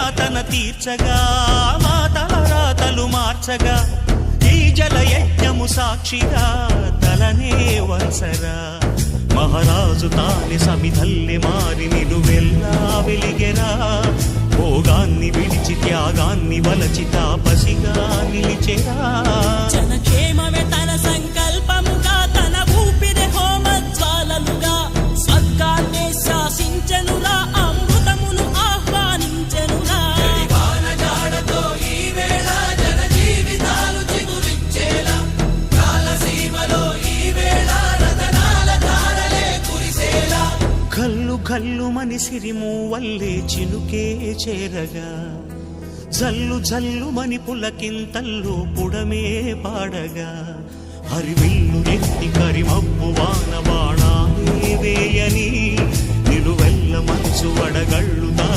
యాతన తీర్చగా మాతల రాతలు మార్చగా ఈ జలయజ్ఞము సాక్షిగా తలనే వంచరా మహారాజు తాని సమిధల్లి మారి నిలువెల్లా వెలిగెరా భోగాన్ని విడిచి త్యాగాన్ని వలచి తాపసిగా నిలిచెరా జనక్షేమమే తన సంకల్పముగా తన ఊపిరి హోమజ్వాలలుగా స్వర్గాన్ని శాసించెనురా అమృతమును ఆహ్వానించెనురా కల్లు కల్లు మని సిరిము వల్లే చినుకే చేరగా జల్లు జల్లు మని పులకింతల్లు పుడమే పాడగా హరివిల్లు ఎత్తి కరిమబ్బు వాన బాణాలే వేయని నిలువెల్ల మంచు వడగళ్ళు